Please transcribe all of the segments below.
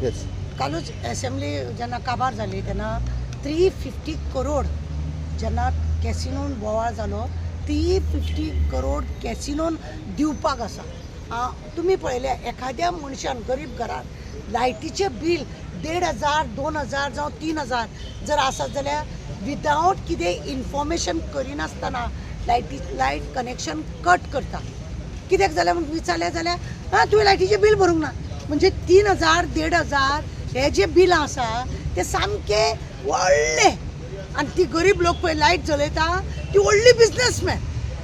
Yes. कालूच assembly जेन्ना काबार जाली तेन्ना 350 करोड जेन्ना कॅसिनोन बोवाळ जालो 350 करोड कॅसिनोन दिवपाक आसा. तुमी पळयल्या एखाद्या मनशान गरीब घरात लायटीचें बील 1,500 2,000 जावं 3,000 जर आसत जाल्यार विदावट कितें इन्फॉर्मेशन करिनासतना लायट कनेक्शन कट करता. कित्याक जाल्यार म्हणून विचारलें जाल्यार तुवें लायटीचें बील भरूंक ना. म्हणजे 3,000 1,500 हे जे बिलां आसा ते सामके व्हडले. आनी ती गरीब लोक पळय लायट चलयता ती व्हडली बिझनसमॅन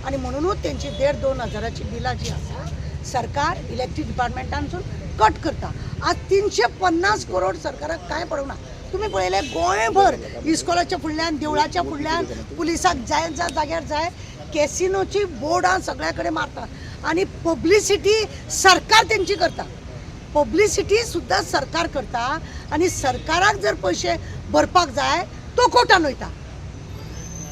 आनी म्हणूनच तेंची 1,500-2,000ची बिलां जी आसा सरकार इलेक्ट्रीक डिपार्टमेंटानसून कट करता. आज 350 करोड सरकाराक कांय पडूंक ना. तुमी पळयलें गोंयभर इस्कॉलाच्या फुडल्यान देवळाच्या फुडल्यान पुलिसाक जाय जाग्यार जाय कॅसिनोची बोर्डां सगळ्या कडेन मारता आनी पब्लिसिटी सरकार तेंची करता. पब्लिसिटी सुद्दां सरकार करता आनी सरकाराक जर पयशे भरपाक जाय तो कोर्टान वयता.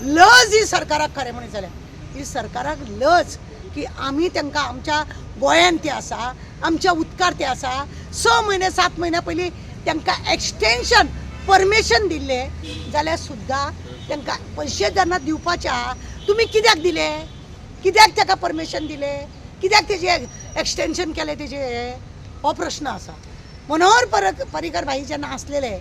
लज ही सरकाराक खरें म्हणून जाल्यार ही सरकाराक लज की आमी तांकां आमच्या गोंयान ते आसा आमच्या उदकार ते आसा 6 म्हयने 7 म्हयन्या पयलीं तांकां एक्सटेंशन परमिशन दिल्ले जाल्यार सुद्दां तांकां पयशे जेन्ना दिवपाचे आहा तुमी कित्याक दिले, कित्याक ताका परमिशन दिले, कित्याक तेजे एक्सटेंशन केलें तेजे हो प्रश्न आसा. मनोहर पर्रीकर भाई जेन्ना आसलेले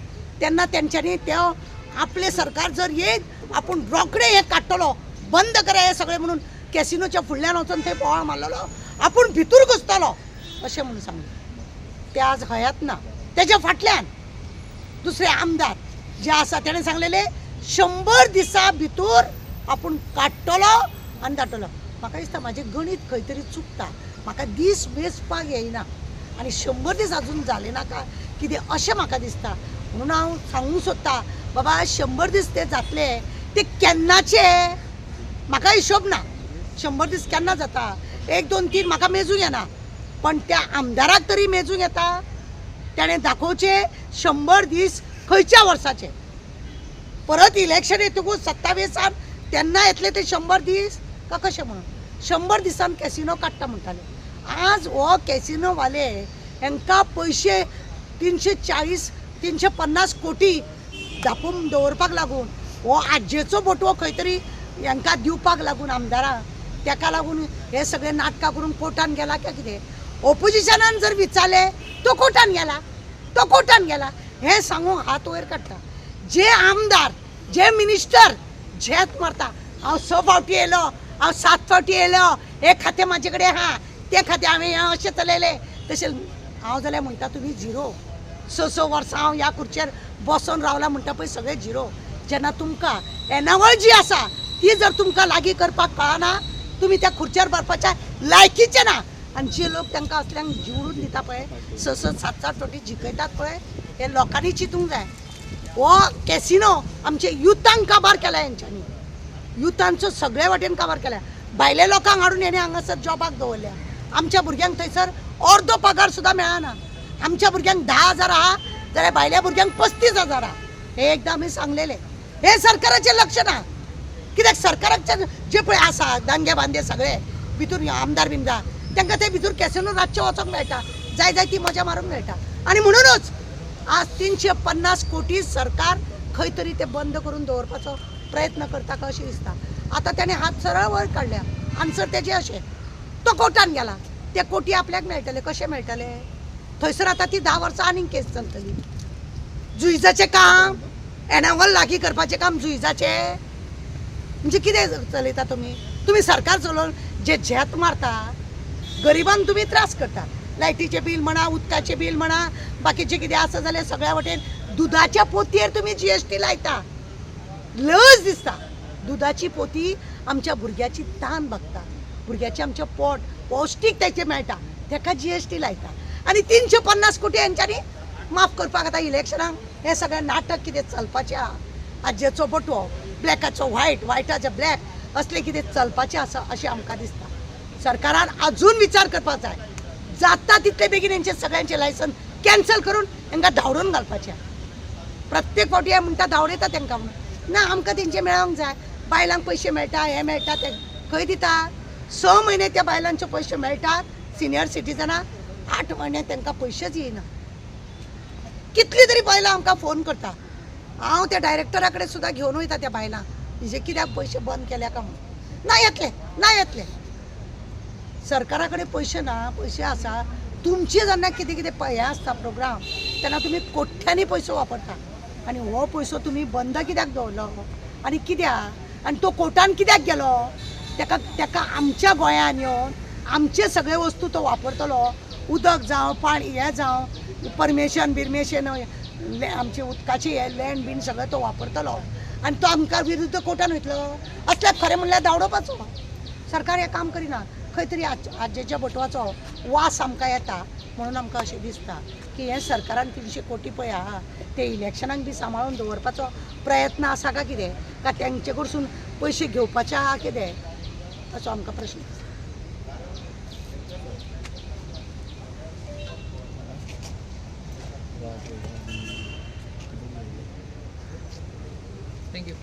तेन्ना तेंच्यांनी ते आपले सरकार जर येत आपूण रोखडे हे काडटलो बंद करा हे सगळे म्हणून कॅसिनोच्या फुडल्यान वचून थंय बोवाळ मारलेलो आपूण भितूर घुसतलो अशें म्हणून सांगलें. ते आज हयात ना. तेच्या फाटल्यान दुसरे आमदार जे आसा तेणें सांगलेले 100 दिसां भितर आपूण काडटलो आनी धाडटलो. म्हाका दिसता म्हाजें गणीत खंय तरी चुकता. म्हाका दीस वेंचपाक येयना आनी 100 दीस अजून जाले नाका कितें अशें म्हाका दिसता. म्हणून हांव सांगूंक सोदतां बाबा 100 दीस ते जातले ते केन्नाचे म्हाका हिशोब ना. 100 दीस केन्ना जाता 1 2 3 म्हाका मेजूंक येना पण त्या आमदाराक तरी मेजूंक येता. ताणें दाखोवचे 100 दीस खंयच्या वर्साचे. परत इलेक्शन येतकूच 27 तेन्ना येतले ते 100 दीस का कशें म्हणून 100 दिसान कॅसिनो काडटा म्हणटाले. आज हो कॅसिनोवाले हांकां पयशे 340-350 कोटी धापून दवरपाक लागून हो आज्जेचो बोटवो खंय तरी हांकां दिवपाक लागून आमदारांक ताका लागून हे सगळे नाटकां करून कोर्टान गेला काय कितें. ऑपोजिशनान जर विचारले तो कोर्टान गेला, तो कोर्टान गेला हे सांगूंक हात वयर काडटा. जे आमदार जे मिनिस्टर झेत मारता हांव 6 फावटी येयलो, हांव 7 फावटी येयलो, हे खातें म्हाजे कडेन आहा, ते खातें हांवें अशें चलयलें तशें हांव जाल्यार म्हणटा तुमी झिरो. 6 वर्सां हांव ह्या खुर्चेर बसून रावला म्हणटा पळय सगळे झिरो. जेन्ना तुमकां एनावळ जी आसा ती जर तुमकां लागीं करपाक कळना तुमी त्या खुर्चेर बसपाच्या लायकीचे ना. आनी जे लोक तांकां असल्यांक जिवडून दिता पळय 6-7 फावटी जिखयतात पळय हे लोकांनी चिंतूंक जाय. हो कॅसिनो आमचे युथांक काबार केला हेंच्यांनी. युथांचो सगळे वाटेन काबार केल्या. भायले लोकांक हाडून हेणे हांगासर जॉबाक दवरल्या. आमच्या भुरग्यांक थंयसर अर्दो पगार सुद्दां मेळना. आमच्या भुरग्यांक 10,000 आहा जाल्यार भायल्या भुरग्यांक 35,000 आहा. हे एकदां आमी सांगलेले. हे सरकाराचें लक्ष ना. कित्याक सरकाराचे जे पळय आसा दांगे बांदे सगळे भितूर आमदार बिमदार तांकां ते भितूर कॅसिनो रातचे वचोंक मेळटा, जाय ती मजा मारूंक मेळटा. आनी म्हणूनच आज 350 कोटी सरकार खंय तरी ते बंद करून दवरपाचो प्रयत्न करता का अशें दिसता. आतां ताणें हात सरळ वयर काडल्या. आन्सर तेजे अशें तो कोर्टान गेला. ते कोटी आपल्याक मेळटले कशें मेळटले. थंयसर आतां ती 10 वर्सां आनीक केस चलतली. जुइजाचें काम एनावल लागीं करपाचें काम जुइजाचें म्हणजे कितें चलयता तुमी. तुमी सरकार चलोवन जे झेत मारता गरिबांक तुमी त्रास करता. लायटीचें बील म्हणा, उदकाचें बील म्हणा, बाकीचें कितें आसा जाल्यार सगळ्या वटेन दुदाच्या पोतयेर तुमी GST लायता. लज दिसता. दुदाची पोती आमच्या भुरग्याची तान बगता. भुरग्याचें आमचें पोट पौश्टीक तेचें मेळटा ताका GST लायता. आनी 350 कोटी हेंच्यांनी माफ करपाक आतां इलेक्शनाक हे सगळें नाटक कितें चलपाचें आहा. आज्जेचो बटवो ब्लॅकाचो व्हायट, व्हायटाचो ब्लॅक असलें कितें चलपाचें आसा अशें आमकां दिसता. सरकारान आजून विचार करपाक जाय. जाता तितले बेगीन हेंचे सगळ्यांचे लायसन कॅन्सल करून हांकां धांवडून घालपाचें. प्रत्येक फावटी हे म्हणटा धांवडयता तांकां म्हणून ना आमकां तेंचे मेळोंक जाय. बायलांक पयशे मेळटा हे मेळटा ते खंय दिता. 6 म्हयने त्या बायलांचे पयशे मेळटात. सिनियर सिटीजनाक 8 म्हयने तांकां पयशेच येयना. कितली तरी बायलां आमकां फोन करता. हांव त्या डायरेक्टरा कडेन सुद्दां घेवन वयता त्या बायलां, जे कित्याक पयशे बंद केल्या काय म्हणून. ना येतले. सरकारा कडेन पयशे ना, पयशे आसा. तुमचे जेन्ना कितें कितें हें आसता प्रोग्राम, तेन्ना तुमी कोट्यांनी पयसो वापरता आनी हो पयसो तुमी बंद कित्याक दवरलो आनी कित्याक? आनी तो कोर्टान कित्याक गेलो? तेका आमच्या गोंयांत येवन आमचे सगळे वस्तू तो वापरतलो. उदक जावं, पाणी हें जावं, परमिशन आमचे उदकाची हे लँड बीन सगळें तो वापरतलो आनी तो आमकां विरुद्ध कोर्टान वयतलो. असल्याक खरें म्हणल्यार धांवडोवपाचो. सरकार हें काम करिना. खंय तरी आजेच्या बटवाचो वास आमकां येता. म्हणून आमकां अशें दिसता की हें सरकारान 300 कोटी पळय आहा ते इलेक्शनाक बी सांबाळून दवरपाचो प्रयत्न आसा काय कितें, काय तेंचे कडसून पयशे घेवपाचे आहा कितें, असो आमकां प्रश्न दिसता. थँक्यू.